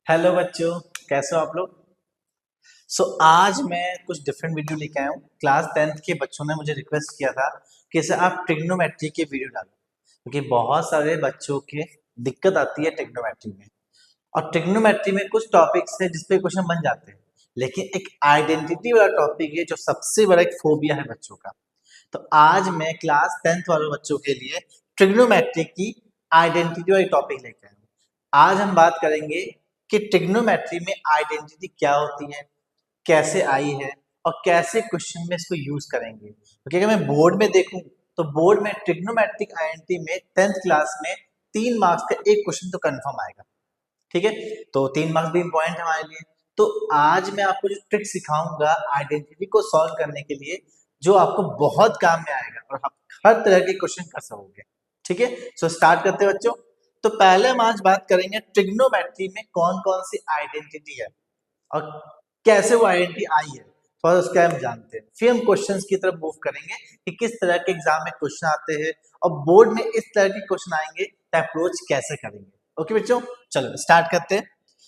Hello बच्चों, कैसे हो आप लोग। आज मैं कुछ डिफरेंट वीडियो लेके आया हूँ। क्लास 10th के बच्चों ने मुझे रिक्वेस्ट किया था कि सर आप ट्रिग्नोमेट्री के वीडियो डालो, क्योंकि बहुत सारे बच्चों के दिक्कत आती है ट्रिग्नोमेट्री में। और ट्रिग्नोमेट्री में कुछ टॉपिक्स है जिसपे क्वेश्चन बन जाते हैं, लेकिन एक आइडेंटिटी वाला टॉपिक है जो सबसे बड़ा एक फोबिया है बच्चों का। तो आज मैं क्लास 10th वाले बच्चों के लिए ट्रिग्नोमेट्री की आइडेंटिटी वाली टॉपिक लेके आया हूँ। आज हम बात करेंगे कि ट्रिग्नोमेट्री में आइडेंटिटी क्या होती है, कैसे आई है और कैसे क्वेश्चन में इसको यूज करेंगे। क्योंकि अगर मैं बोर्ड में देखूं तो बोर्ड में ट्रिग्नोमेट्रिक आइडेंटिटी में 10th क्लास में 3 मार्क्स का एक क्वेश्चन तो कंफर्म आएगा। ठीक है, तो 3 मार्क्स भी इंपॉर्टेंट है हमारे लिए। तो आज मैं आपको जो ट्रिक सिखाऊंगा आइडेंटिटी को सॉल्व करने के लिए, जो आपको बहुत काम में आएगा और आप हर तरह के क्वेश्चन कर सकोगे। ठीक है, स्टार्ट करते हैं बच्चों। तो पहले हम आज बात करेंगे ट्रिग्नोमेट्री में कौन कौन सी आइडेंटिटी है और कैसे वो आइडेंटिटी आई है, थोड़ा उसका हम जानते हैं। फिर हम क्वेश्चंस की तरफ मूव करेंगे कि किस तरह के एग्जाम में क्वेश्चन आते हैं और बोर्ड में इस तरह के क्वेश्चन आएंगे तो अप्रोच कैसे करेंगे। ओके बच्चों, चलो स्टार्ट करते हैं।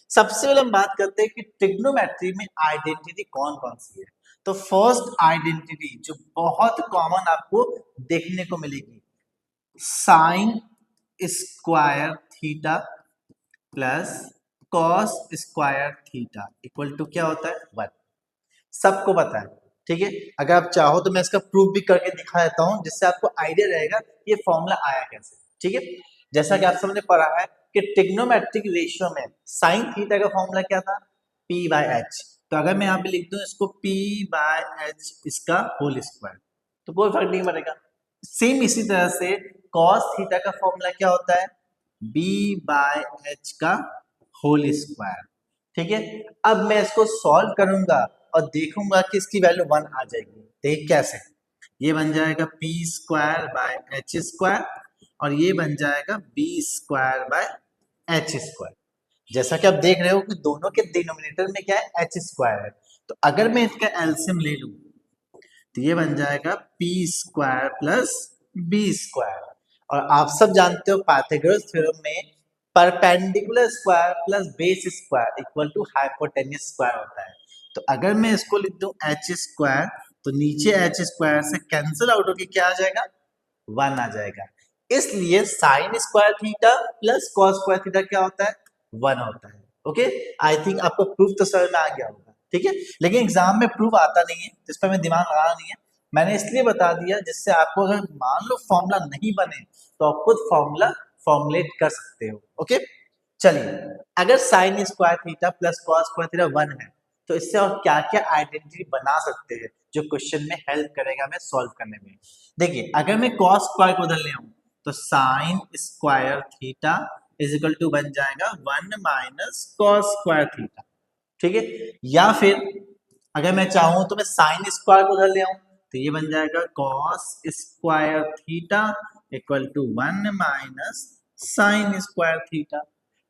सबसे पहले हम बात करते हैं कि ट्रिग्नोमेट्री में आइडेंटिटी कौन कौन सी है। तो फर्स्ट आइडेंटिटी जो बहुत कॉमन आपको देखने को मिलेगी, sine square theta plus cos square theta equal to क्या होता है, 1। सबको पता है। ठीक है, अगर आप चाहो तो मैं इसका प्रूफ भी करके दिखा देता हूं, जिससे आपको आइडिया रहेगा ये फॉर्मूला आया कैसे। ठीक है, जैसा कि आप सबने पढ़ा है कि ट्रिग्नोमेट्रिक रेशियो में साइन थीटा का फॉर्मूला क्या था, पी बाय एच। तो अगर मैं यहाँ पे लिख दूं इसको पी बाय एच इसका होल स्क्वायर, तो कोई फर्क नहीं पड़ेगा। सेम इसी तरह से कॉस थीटा का फॉर्मूला क्या होता है, बी बाय एच का होल स्क्वायर। ठीक है, अब मैं इसको सॉल्व करूंगा और देखूंगा कि इसकी वैल्यू 1 आ जाएगी। देख कैसे, ये बन जाएगा P square by H square और ये बन जाएगा B square by H square. जैसा कि आप देख रहे हो कि दोनों के डिनोमिनेटर में क्या है, एच स्क्वायर है। तो अगर मैं इसका एलसीएम ले लूं तो ये बन जाएगा P square plus B square. और आप सब जानते हो पाइथागोरस थ्योरम में perpendicular square plus base square equal to hypotenuse square होता है। तो अगर मैं इसको लिख दूं एच स्क्वायर, तो नीचे एच स्क्वायर से कैंसिल आउट होके क्या आ जाएगा, 1 आ जाएगा। इसलिए sign square theta plus cos square theta क्या होता है, 1 होता है। ओके, आई थिंक आपको प्रूफ तो समझ में आ गया होगा। ठीक है, लेकिन एग्जाम में प्रूफ आता नहीं है, जिस पर मैं दिमाग लगाना नहीं है। मैंने इसलिए बता दिया जिससे आपको अगर मान लो फॉर्मूला नहीं बने तो आप खुद फॉर्मूला फॉर्मुलेट कर सकते हो। ओके, चलिए, अगर sign square theta plus cos square theta 1 है तो इससे और क्या क्या आइडेंटिटी बना सकते हैं जो क्वेश्चन में हेल्प करेगा हमें सॉल्व करने में। देखिए, अगर मैं कॉस स्क्वायर को उधर ले आऊं तो sine square theta is equal to बन जाएगा 1 माइनस कॉस स्क्वायर थीटा। ठीक है, या फिर अगर मैं चाहूं तो मैं साइन स्क्वायर को उधर ले आऊं तो ये बन जाएगा cos square theta equal to 1 minus sine square theta.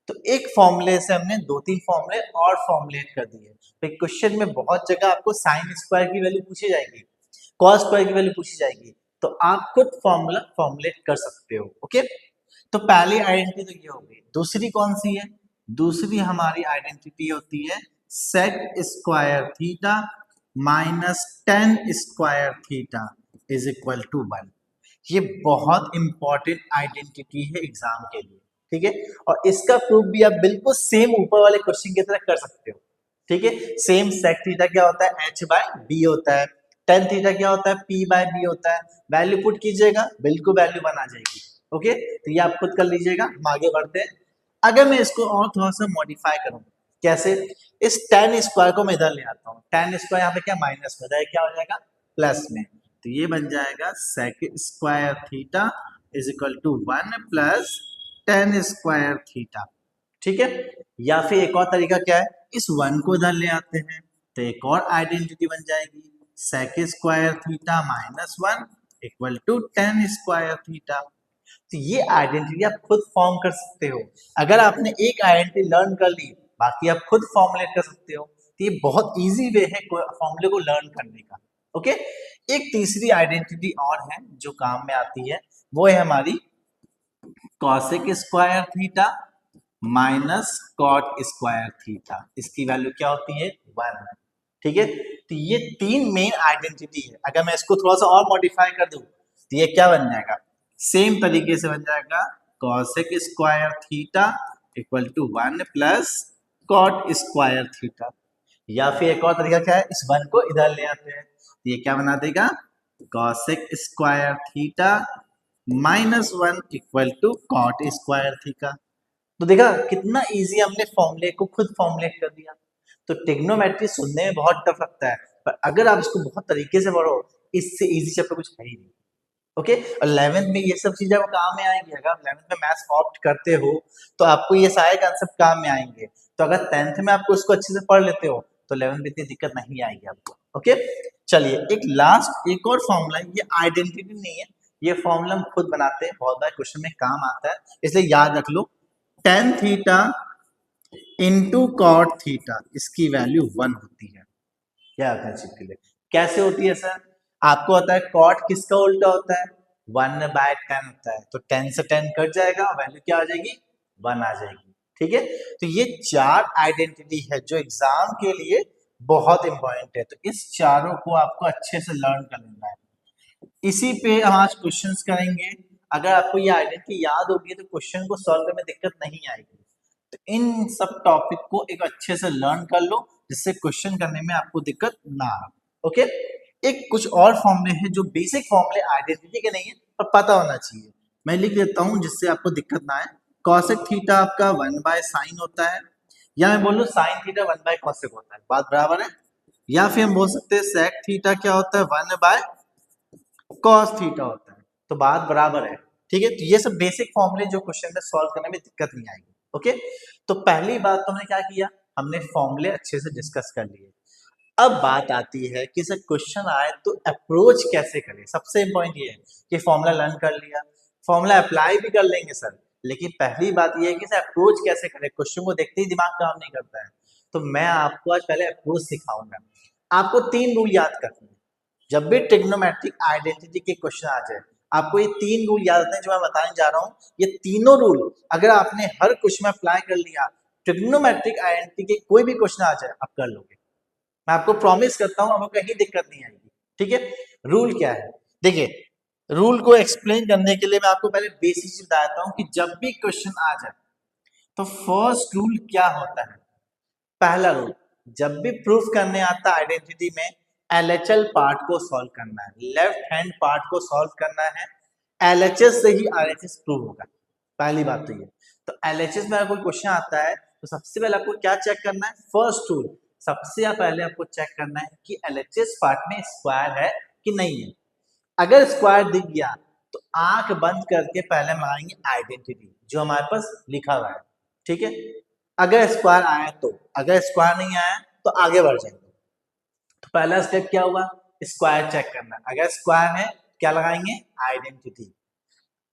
तो एक फॉर्मूले से हमने 2-3 फॉर्मूले और फॉर्मुलेट कर दिए। तो क्वेश्चन में बहुत जगह आपको साइन स्क्वायर की वैल्यू पूछी जाएगी, कॉस स्क्वायर की वैल्यू पूछी जाएगी, तो आप खुद फॉर्मूला फॉर्मुलेट कर सकते हो। ओके, तो पहली आइडेंटिटी तो ये हो गई। दूसरी कौन सी है, दूसरी हमारी आइडेंटिटी होती है sec square theta minus tan square theta is equal to 1। ये बहुत इंपॉर्टेंट आइडेंटिटी है एग्जाम के लिए। ठीक है, और इसका प्रूफ भी आप बिल्कुल सेम ऊपर वाले क्वेश्चन की तरह कर सकते हो। ठीक है, सेम सेक थीटा क्या होता है, एच बाय बी होता है। टेन थीटा क्या होता है, पी बाय बी होता है। वैल्यू पुट कीजिएगा, बिल्कुल वैल्यू बना जाएगी। ओके, तो ये आप खुद कर लीजिएगा। हम आगे बढ़ते हैं। अगर मैं इसको और थोड़ा सा मॉडिफाई करूं, कैसे, इस टेन स्क्वायर को मैं इधर ले आता हूँ। टेन स्क्वायर यहाँ पे क्या माइनस में, क्या हो जाएगा प्लस में। तो ये बन जाएगा sec square theta is equal to 1 plus tan square theta. ठीक है, या फिर एक और तरीका क्या है, इस 1 को इधर ले आते हैं तो एक और आइडेंटिटी बन जाएगी sec square theta minus 1 equal to tan square theta. तो ये आइडेंटिटी आप खुद फॉर्म कर सकते हो। अगर आपने एक आइडेंटिटी लर्न कर ली, बाकी आप खुद फॉर्मुलेट कर सकते हो। तो ये बहुत इजी वे है फॉर्मूले को लर्न करने का। ओके, एक तीसरी आइडेंटिटी और है जो काम में आती है, वो है हमारी cosec square theta minus cot square theta, इसकी वैल्यू क्या होती है 1। ठीक है, तो ये तीन मेन आइडेंटिटी है। अगर मैं इसको थोड़ा सा और मॉडिफाई कर दूं तो ये क्या बन जाएगा, सेम तरीके से बन जाएगा cosec square theta equal to 1 plus cot square theta. या फिर एक और तरीका क्या है, इस 1 को इधर ले आते हैं, तो ये क्या बना देगा cosec square theta -1 equal to cot square theta. तो देखा कितना इजी हमने फॉर्मूले को खुद फॉर्मुलेट कर दिया। तो ट्रिग्नोमेट्री सुनने में बहुत टफ लगता है, पर अगर आप इसको बहुत तरीके से पढ़ो, इससे इजी चैप्टर कुछ है ही नहीं। ओके, और 11th में ये सब चीजें आपको काम में आएंगी। अगर आप 11th में मैथ्स ऑप्ट करते हो तो आपको ये सारे कंसेप्ट काम में आएंगे। तो अगर 10th में आपको इसको अच्छे से पढ़ लेते हो तो 11th में इतनी दिक्कत नहीं आएगी आपको। ओके, चलिए एक और फॉर्मूला है, ये आइडेंटिटी नहीं है, ये फॉर्मूला हम खुद बनाते हैं, बहुत बार क्वेश्चन में काम आता है, इसलिए याद रख लो। tan theta into cot theta, इसकी वैल्यू 1 होती है। क्या होता है के लिए, कैसे होती है सर? आपको होता है कॉट किसका उल्टा होता है, 1/10 होता है, तो 10 से 10 कट जाएगा, वैल्यू क्या आ जाएगी 1 आ जाएगी। ठीक है, तो ये चार आइडेंटिटी है जो एग्जाम के लिए बहुत इंपॉर्टेंट है, तो इस चारों को आपको अच्छे से लर्न कर लेना है। इसी पे हम आज क्वेश्चंस करेंगे। अगर आपको ये आइडेंटिटी याद होगी तो क्वेश्चन को सॉल्व करने में दिक्कत नहीं आएगी। तो इन सब टॉपिक को एक अच्छे से लर्न कर लो जिससे क्वेश्चन करने में आपको दिक्कत ना आए। ओके, एक कुछ और फॉर्मूले हैं जो बेसिक फॉर्मूले आइडेंटिटी के नहीं है पर पता होना चाहिए, मैं लिख देता हूं जिससे आपको दिक्कत ना आए। कॉसेक थीटा आपका 1/sin होता है, या मैं बोलूं साइन थीटा 1/कॉसेक होता है, बात बराबर है। या फिर हम बोल सकते हैं सेक थीटा क्या होता है 1/cos थीटा होता है, तो बात बराबर है। ठीक है, तो ये सब बेसिक फॉर्मूले जो क्वेश्चन में सॉल्व करने में दिक्कत नहीं आएगी। ओके, तो पहली बात तो हमने क्या किया, हमने फॉर्मूले अच्छे से डिस्कस कर लिए। अब बात आती है कि सर क्वेश्चन आए तो अप्रोच कैसे करें। सबसे इंपॉर्टेंट ये है कि फॉर्मूला लर्न कर लिया, फॉर्मूला अप्लाई भी कर लेंगे सर, लेकिन पहली बात ये है कि सर अप्रोच कैसे करें, क्वेश्चन को देखते ही दिमाग काम नहीं करता है। तो मैं आपको आज पहले अप्रोच सिखाऊंगा। आपको 3 रूल याद करने हैं जब भी ट्रिग्नोमेट्रिक आइडेंटिटी के क्वेश्चन आ जाए। आपको ये 3 रूल याद रखने जो मैं बताने जा रहा हूँ, ये तीनों रूल अगर आपने हर क्वेश्चन में अप्लाई कर लिया, ट्रिग्नोमेट्रिक आइडेंटिटी के कोई भी क्वेश्चन आ जाए आप कर लोगे। मैं आपको प्रॉमिस करता हूं आपको कहीं दिक्कत नहीं आएगी। ठीक है, रूल क्या है, देखिए रूल को एक्सप्लेन करने के लिए मैं आपको पहले बेसिक चीज बताता हूं कि जब भी क्वेश्चन आ जाए तो फर्स्ट रूल क्या होता है। पहला रूल, जब भी प्रूफ करने आता है आइडेंटिटी में, एलएचएल पार्ट को सॉल्व करना है, लेफ्ट हैंड पार्ट को सॉल्व करना है, एलएचएस से ही आरएचएस प्रूव होगा। पहली बात तो ये, तो एलएचएस में अगर कोई क्वेश्चन आता है तो सबसे पहले आपको क्या चेक करना है, फर्स्ट रूल सबसे पहले आपको चेक करना है कि एलएचएस पार्ट में स्क्वायर है कि नहीं है। अगर स्क्वायर दिख गया तो आंख बंद करके पहले हम लगाएंगे आइडेंटिटी जो हमारे पास लिखा हुआ है। ठीक है, अगर स्क्वायर आया तो, अगर स्क्वायर नहीं आया तो आगे बढ़ जाएंगे। तो पहला स्टेप क्या हुआ, स्क्वायर चेक करना। अगर स्क्वायर है क्या लगाएंगे आइडेंटिटी,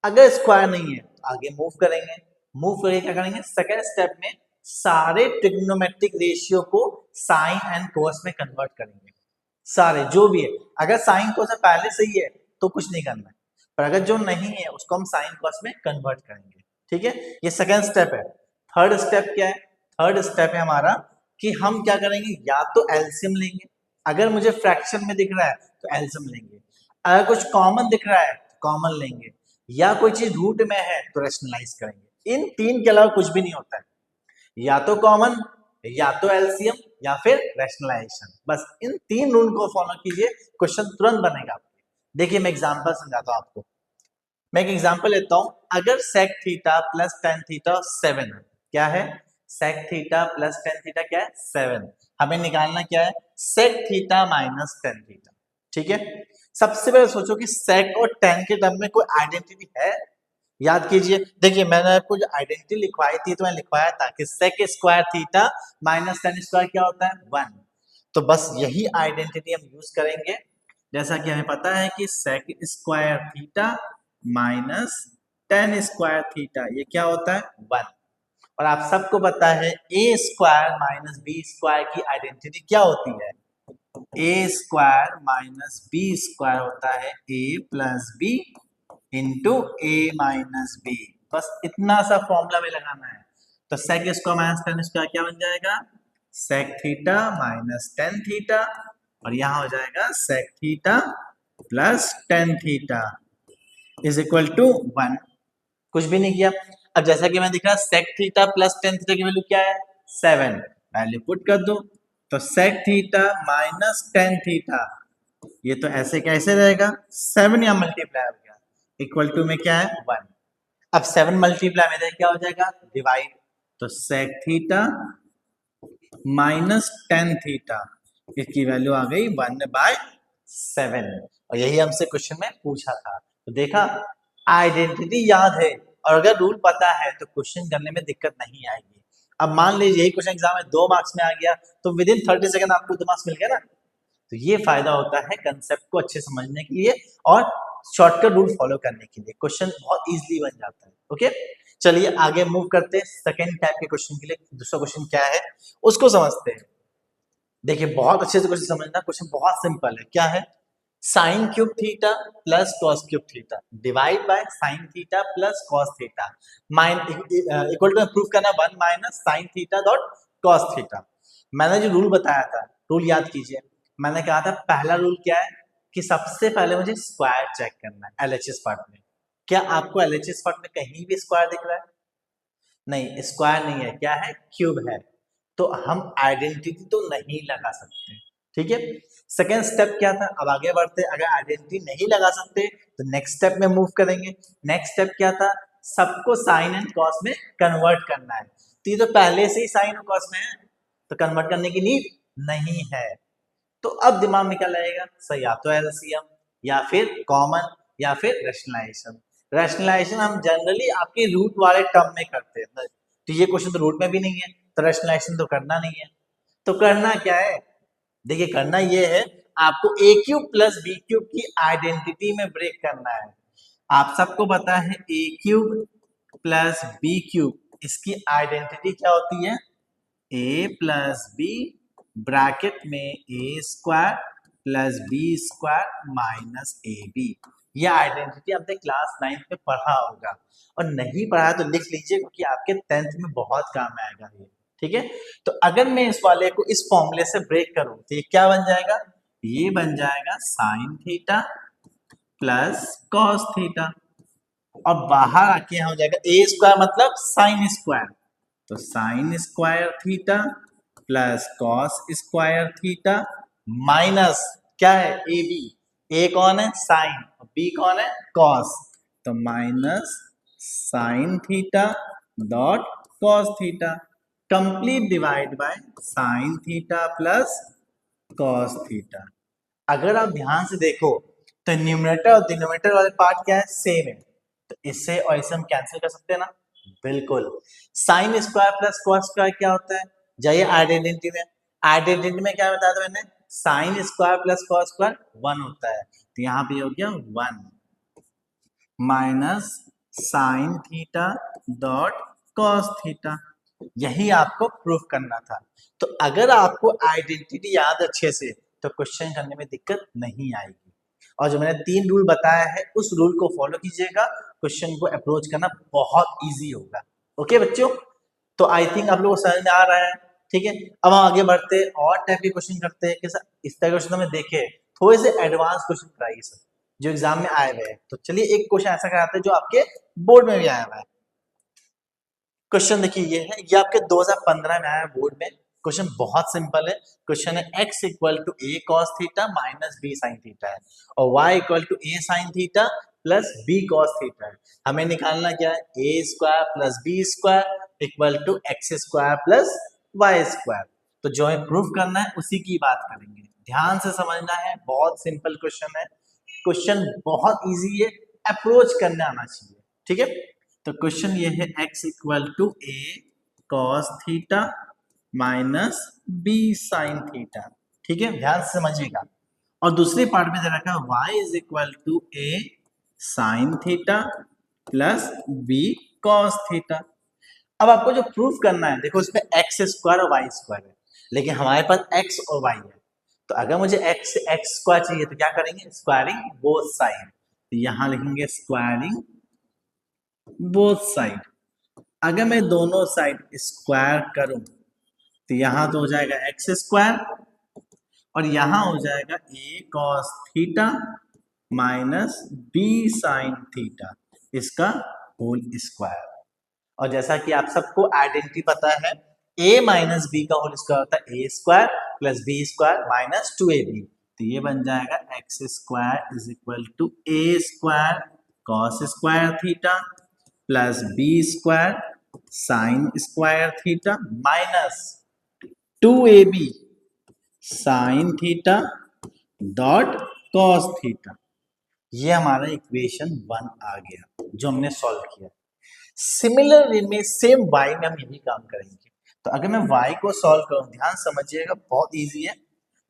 अगर स्क्वायर नहीं है तो आगे मूव करेंगे। मूव करके क्या करेंगे, सेकेंड स्टेप में सारे ट्रिग्नोमेट्रिक रेशियो को साइन एंड कोस में कन्वर्ट करेंगे। सारे जो भी है, अगर साइन कोस पहले सही है तो कुछ नहीं करना है, पर अगर जो नहीं है उसको हम साइन कोस में कन्वर्ट करेंगे। ठीक है, ये सेकेंड स्टेप है। थर्ड स्टेप क्या है, थर्ड स्टेप है हमारा कि हम क्या करेंगे, या तो एलसीएम लेंगे, अगर मुझे फ्रैक्शन में दिख रहा है तो एलसीएम लेंगे, अगर कुछ कॉमन दिख रहा है तो कॉमन लेंगे, या कोई चीज रूट में है तो रैशनलाइज करेंगे। इन तीन के अलावा कुछ भी नहीं होता है, या तो कॉमन, या तो एलसीएम, या फिर रैशनलाइजेशन। बस इन तीन रूल को फॉलो कीजिए, क्वेश्चन तुरंत बनेगा। देखिए मैं एग्जांपल समझाता हूं आपको। मैं एक एग्जांपल लेता हूं, अगर sec theta plus tan theta 7 है, क्या है, sec theta plus tan theta क्या है 7, हमें निकालना क्या है sec theta minus tan theta. ठीक है, सबसे पहले सोचो कि सेक और टेन के टर्म में कोई आइडेंटिटी है, याद कीजिए। देखिए मैंने आपको जो आइडेंटिटी लिखवाई थी तो मैंने लिखवाया था कि sec square theta minus tan square क्या होता है 1, तो बस यही आइडेंटिटी हम यूज करेंगे। जैसा कि हमें पता है कि sec square theta minus tan square theta ये क्या होता है 1, और आप सबको पता है ए स्क्वायर माइनस बी स्क्वायर की आइडेंटिटी क्या होती है, ए स्क्वायर माइनस बी स्क्वायर होता है ए plus B into A minus B. बस इतना सा फॉर्मूला में लगाना है। तो sec square minus tan square क्या बन जाएगा, sec theta minus tan theta, और यहां हो जाएगा sec theta plus tan theta is equal to 1। कुछ भी नहीं किया। अब जैसा कि मैं दिख रहा sec theta plus tan theta की वैल्यू क्या है, 7, वैल्यू पुट कर दो। तो sec theta minus tan theta, ये तो ऐसे कैसे रहेगा, 7 या मल्टीप्लाई हो गया, इक्वल टू में क्या है 1। अब 7 मल्टीप्लाई में क्या हो जाएगा, डिवाइड। तो sec theta minus tan theta, इसकी वैल्यू आ गई 1/7, और यही हमसे क्वेश्चन में पूछा था। तो देखा, आइडेंटिटी याद है और अगर रूल पता है तो क्वेश्चन करने में दिक्कत नहीं आएगी। अब मान लीजिए यही क्वेश्चन एग्जाम में 2 मार्क्स में आ गया तो विद इन 30 सेकंड आपको 2 मार्क्स मिल गया ना। तो ये फायदा होता है कंसेप्ट को अच्छे समझने के लिए और शॉर्टकट रूल फॉलो करने के लिए, क्वेश्चन बहुत इजीली बन जाता है। ओके, चलिए आगे मूव करते हैं सेकंड टाइप के क्वेश्चन के लिए। दूसरा क्वेश्चन क्या है उसको समझते हैं। देखिए बहुत अच्छे से क्वेश्चन समझना, क्वेश्चन बहुत सिंपल है। क्या है, sine cube theta plus cos cube theta divide by sine theta plus cos theta माइन इक्वल टू प्रूफ करना 1 minus sine theta dot cos theta. मैंने जो रूल बताया था, रूल याद कीजिए। मैंने कहा था पहला रूल क्या है कि सबसे पहले मुझे स्क्वायर चेक करना है एलएचएस पार्ट में। क्या आपको एलएचएस पार्ट में कहीं भी स्क्वायर दिख रहा है, नहीं स्क्वायर नहीं है, क्या है क्यूब है, तो हम आइडेंटिटी तो नहीं लगा सकते। ठीक है, सेकेंड स्टेप क्या था, अब आगे बढ़ते, अगर आइडेंटिटी नहीं लगा सकते तो नेक्स्ट स्टेप में मूव करेंगे। नेक्स्ट स्टेप क्या था, सबको साइन एंड कॉस में कन्वर्ट करना है। तो ये तो पहले से ही साइन और कॉस में है तो कन्वर्ट करने की नीड नहीं है। तो अब दिमाग में क्या लगेगा, सही या तो एलसीएम या फिर कॉमन या फिर रैशनलाइजेशन। रैशनलाइजेशन हम जनरली आपके रूट वाले टर्म में करते हैं, तो ये क्वेश्चन तो रूट में भी नहीं है तो रैशनलाइजेशन तो करना नहीं है। तो करना क्या है, देखिए करना ये है, आपको a cube plus b cube की आइडेंटिटी में ब्रेक करना है। आप सबको पता है a cube plus b cube, इसकी आइडेंटिटी क्या होती है, ए प्लस बी ब्रैकेट में a square plus B square minus a b. ये आइडेंटिटी आपने क्लास 9th में पढ़ा होगा, और नहीं पढ़ा तो लिख लीजिए क्योंकि आपके 10th में बहुत काम आएगा ये। ठीक है, तो अगर मैं इस वाले को इस फॉर्मूले से ब्रेक करूं तो ये क्या बन जाएगा, ये बन जाएगा sign theta plus cos theta, और बाहर आके यहाँ हो जाएगा ए स्क्वायर मतलब साइन स्क्वायर, तो sine square theta plus cos square theta minus क्या है ए बी, ए कौन है साइन, बी कौन है कॉस, तो minus sine theta dot cos theta complete divide by sine theta plus cos theta. अगर आप ध्यान से देखो तो न्यूमरेटर और डिनोमिनेटर वाले पार्ट क्या है, सेम है, तो इससे और इसे हम कैंसिल कर सकते हैं ना, बिल्कुल। Sine square plus cos square क्या होता है, जाइए आइडेंटिटी में, आइडेंटिटी में क्या बताया था मैंने, sine square plus cos square 1 होता है, तो यहाँ पे हो गया 1 minus sine theta dot cos theta, यही आपको प्रूफ करना था। तो अगर आपको आइडेंटिटी याद अच्छे से तो क्वेश्चन करने में दिक्कत नहीं आएगी, और जो मैंने 3 रूल बताया है उस रूल को फॉलो कीजिएगा, क्वेश्चन को अप्रोच करना बहुत इजी होगा। ओके बच्चों, तो आई थिंक आप लोगों को समझ में आ रहा है। ठीक है, अब हम आगे बढ़ते हैं और टाइप के क्वेश्चन करते हैं। कैसा इस तरह क्वेश्चन में देखे, थोड़े से एडवांस क्वेश्चन कराइए सर जो एग्जाम में आए हुए हैं। तो चलिए एक क्वेश्चन ऐसा कराते हैं जो आपके बोर्ड में भी आया हुआ है। क्वेश्चन देखिए ये है, ये आपके 2015 में आया बोर्ड में। क्वेश्चन बहुत सिंपल है, क्वेश्चन है x equal to A cos theta minus B sine theta है, और y equal to A sine theta plus B cos theta है। हमें निकालना क्या है, ए square plus B square equal to x square plus Y square. तो जो है प्रूफ करना है उसी की बात करेंगे, ध्यान से समझना है, बहुत सिंपल क्वेश्चन है, क्वेश्चन बहुत ईजी है, अप्रोच करने आना चाहिए। ठीक है, तो क्वेश्चन ये है x equal to A cos theta minus B sine theta. ठीक है, ध्यान से समझिएगा। और दूसरे पार्ट में दे रखा है y is equal to A sine theta plus B cos theta. अब आपको जो प्रूफ करना है, देखो इसमें एक्स स्क्वायर और वाई स्क्वायर है, लेकिन हमारे पास एक्स और वाई है, तो अगर मुझे एक्स स्क्वायर चाहिए तो क्या करेंगे, स्क्वायरिंग बोथ साइड, तो यहां लिखेंगे स्क्वायरिंग बोथ साइड। अगर मैं दोनों साइड स्क्वायर करूं तो यहां तो हो जाएगा एक्स स्क्वायर और यहां हो जाएगा a cos theta minus B sine theta, इसका होल स्क्वायर। और जैसा कि आप सबको आइडेंटिटी पता है, a माइनस बी का होल स्क्वायर होता है ए square plus B square minus 2ab। तो ये बन जाएगा x square is equal to A square cos square theta plus B square sine square theta minus 2ab sine theta dot cos theta. ये हमारा equation 1 आ गया जो हमने सॉल्व किया। सिमिलरली में सेम y में हम यही काम करेंगे। तो अगर मैं y को सॉल्व करूं, ध्यान समझिएगा, बहुत इजी है।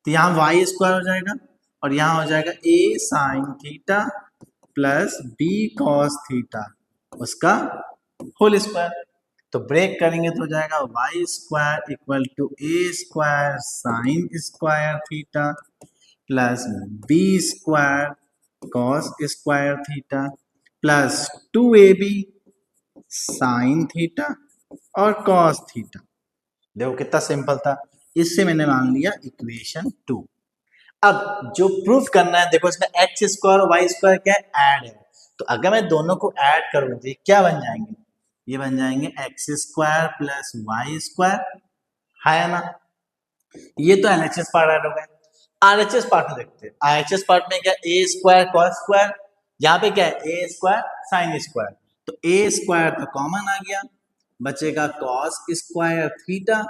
तो यहाँ y स्क्वायर हो जाएगा और यहाँ हो जाएगा a sine theta plus b cos theta उसका होल स्क्वायर। तो ब्रेक करेंगे तो हो जाएगा y square equal to a square sine square theta plus b square cos square theta plus 2ab sine theta और कॉस थीटा। देखो कितना simple था, इससे मैंने मान लिया इक्वेशन 2। अब जो प्रूफ करना है, देखो इसमें एक्स स्क्वायर और वाई स्क्वायर क्या है, ऐड है। तो अगर मैं दोनों को ऐड करूं तो ये क्या बन जाएंगे, ये बन जाएंगे X square plus Y square, है ना। ये तो एलएचएस पार्ट ऐड हो गए। आरएचएस पार्ट में देखते हैं। आरएचएस पार्ट में क्या, ए स्क्वायर कॉस स्क्वायर, यहाँ पे क्या है ए स्क्वायर साइन स्क्वायर। तो ए स्क्वायर तो कॉमन आ गया, बचेगा cos square theta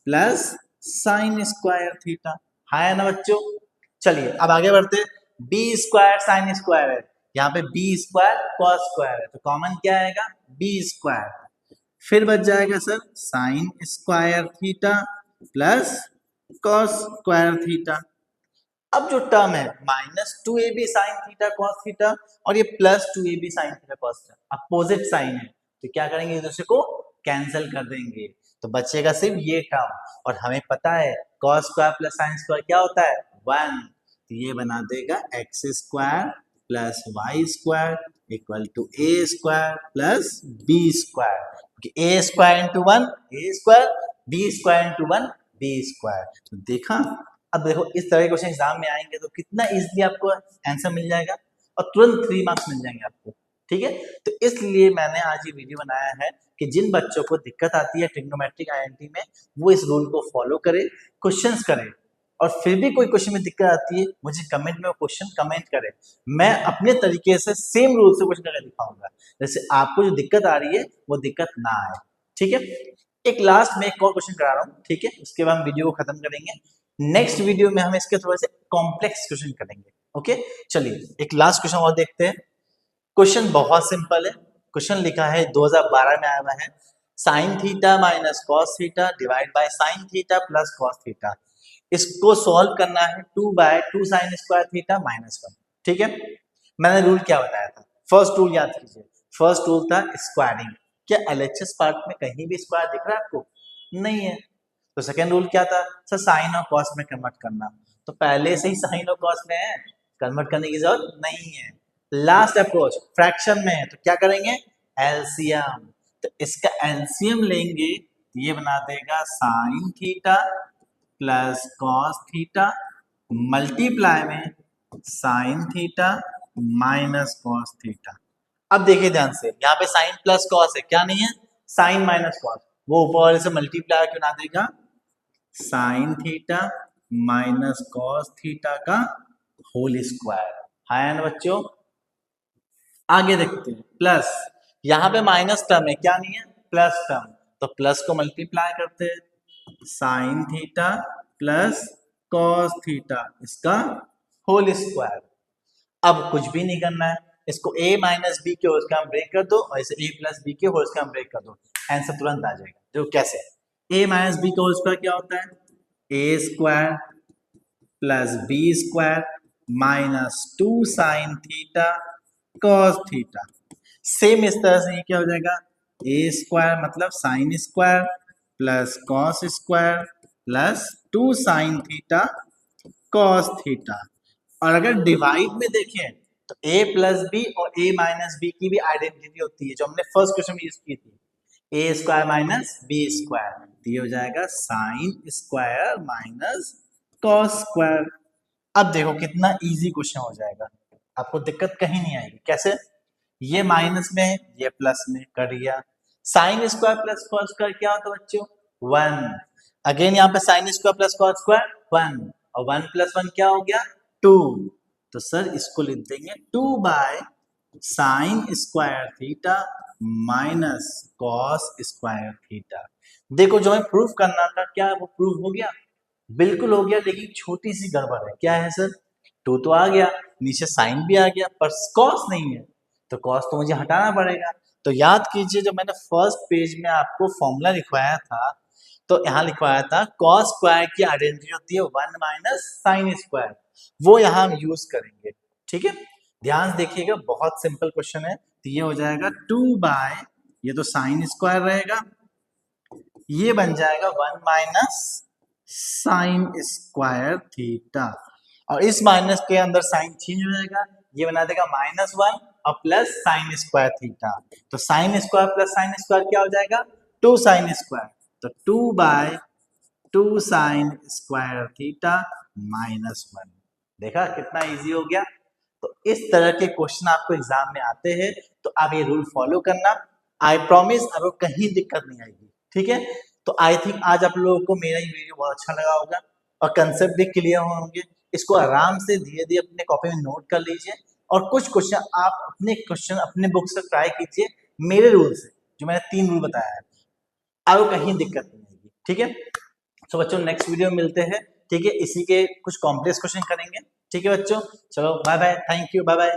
plus sine square theta, है ना बच्चों। चलिए अब आगे बढ़ते हैं। बी स्क्वायर साइन स्क्वायर है, यहाँ पे बी स्क्वायर कॉस स्क्वायर है, तो कॉमन क्या आएगा बी स्क्वायर। फिर बच जाएगा sir sine square theta plus cos square theta. अब जो टर्म है minus 2ab sine theta cos theta और ये plus 2ab sine theta cos theta, opposite sign है, तो क्या करेंगे, एक दूसरे को कैंसिल कर देंगे, तो बचेगा सिर्फ ये टर्म। और हमें पता है cos square plus sine square क्या होता है 1, तो ये बना देगा X square plus Y square equal to A square plus B square. A square into 1 A square, B square into 1 B square. तो देखा, अब देखो इस तरह के क्वेश्चन एग्जाम में आएंगे तो कितना इजीली आपको आंसर मिल जाएगा और तुरंत 3 मार्क्स मिल जाएंगे आपको, ठीक है। तो इसलिए मैंने आज ये वीडियो बनाया है कि जिन बच्चों को दिक्कत आती है ट्रिग्नोमेट्रिक आईएनटी में, वो इस रूल को फॉलो करे, क्वेश्चंस करे, और फिर भी कोई क्वेश्चन में दिक्कत आती है मुझे कमेंट में वो क्वेश्चन कमेंट करे, मैं अपने तरीके से सेम रूल से क्वेश्चन करके दिखाऊंगा, जैसे आपको जो दिक्कत आ रही है वो दिक्कत ना आए, ठीक है। एक लास्ट में एक और क्वेश्चन करा रहा हूँ, ठीक है, उसके बाद हम वीडियो को खत्म करेंगे। नेक्स्ट वीडियो में हम इसके थोड़े से कॉम्प्लेक्स क्वेश्चन करेंगे, ओके। चलिए एक लास्ट क्वेश्चन और देखते हैं। क्वेश्चन बहुत सिंपल है, क्वेश्चन लिखा है 2012 में आया हुआ है, sign theta minus cos theta divide by sine theta plus cos theta. इसको सॉल्व करना है 2/2 साइन स्क्वायर थीटा माइनस 1, ठीक है। मैंने रूल क्या बताया था, फर्स्ट रूल याद कीजिए, फर्स्ट रूल था स्क्वायरिंग। क्या एलएचएस पार्ट में कहीं भी स्क्वायर दिख रहा है आपको, नहीं है। तो सेकेंड रूल क्या था सर, साइन और कॉस में कन्वर्ट करना, तो पहले से ही साइन और कॉस में है, कन्वर्ट करने की जरूरत नहीं है। लास्ट अप्रोच फ्रैक्शन में है, तो क्या करेंगे एलसीएम, तो इसका एलसीएम लेंगे, ये बना देगा sine theta plus cos theta multiply में sine theta minus cos theta. अब देखिए ध्यान से, यहाँ पे साइन प्लस कॉस है, क्या नहीं है साइन माइनस कॉस, वो ऊपर वाले से मल्टीप्लाई क्यों ना देगा sine theta minus cos theta का होल स्क्वायर, है ना बच्चों। आगे देखते हैं प्लस, यहाँ पे माइनस टर्म है, क्या नहीं है प्लस टर्म, तो प्लस को मल्टीप्लाई करते हैं sine theta plus cos theta इसका होल स्क्वायर। अब कुछ भी नहीं करना है, इसको a माइनस बी के होल स्क्वायर ब्रेक कर दो और इसे a प्लस बी के होल स्क्वायर ब्रेक कर दो, आंसर तुरंत आ जाएगा। देखो कैसे, a माइनस बी का होल स्क्वायर क्या होता है a square plus B square minus 2 sign theta cos theta. Same इस तरह से ये क्या हो जाएगा a स्क्वायर मतलब sine square plus cos square plus 2 sign theta cos theta. और अगर डिवाइड में देखें तो a प्लस बी और a माइनस बी की भी आइडेंटिटी होती है, जो हमने फर्स्ट क्वेश्चन में यूज की थी। ए स्क्वायर माइनस बी स्क्वायर, तो ये हो जाएगा sine square minus cos square. अब देखो कितना इजी क्वेश्चन हो जाएगा, आपको दिक्कत कहीं नहीं आएगी। कैसे? ये माइनस में है, ये प्लस में कर दिया। Sine square plus cos square क्या होता है बच्चों? 1। अगेन यहाँ पे sine square plus cos square 1, और 1 प्लस 1 क्या हो गया? 2। तो सर इसको लिख देंगे 2 by sine square theta minus cos square theta. देखो जो हमें प्रूफ करना था, क्या वो प्रूफ हो गया? बिल्कुल हो गया, लेकिन छोटी सी गड़बड़ है। क्या है सर? 2 तो आ गया, नीचे साइन भी आ गया, पर कॉस नहीं है, तो कॉस तो मुझे हटाना पड़ेगा। तो याद कीजिए, जब मैंने फर्स्ट पेज में आपको फॉर्मूला लिखवाया था, तो यहाँ लिखवाया था कॉस स्क्वायर की आइडेंटिटी होती है 1 माइनस साइन स्क्वायर, वो यहाँ हम यूज करेंगे। ठीक है, ध्यान से देखिएगा, बहुत सिंपल क्वेश्चन है। तो ये हो जाएगा 2 बाय, ये तो साइन स्क्वायर रहेगा, ये बन जाएगा 1 माइनस साइन स्क्वायर थीटा, और इस माइनस के अंदर साइन चेंज हो जाएगा, ये बना देगा -1 और प्लस साइन स्क्वायर थीटा। तो sine square plus sine square क्या हो जाएगा? 2 साइन स्क्वायर। तो 2 बाय 2 साइन स्क्वायर थीटा -1। देखा कितना इजी हो गया। तो इस तरह के क्वेश्चन आपको एग्जाम में आते हैं, तो आप ये रूल फॉलो करना। आई प्रॉमिस आपको कहीं दिक्कत नहीं आएगी। ठीक है, तो आई थिंक आज आप लोगों को मेरा ये वीडियो बहुत अच्छा लगा होगा और कंसेप्ट भी क्लियर होंगे। इसको आराम से धीरे धीरे अपने कॉपी में नोट कर लीजिए, और कुछ क्वेश्चन आप अपने बुक से ट्राई कीजिए मेरे रूल से, जो मैंने 3 रूल बताया है, आपको कहीं दिक्कत नहीं आएगी। ठीक है, तो बच्चों नेक्स्ट वीडियो में मिलते हैं। ठीक है, इसी के कुछ कॉम्प्लेक्स क्वेश्चन करेंगे। ठीक है बच्चों, चलो bye bye, thank you, bye bye.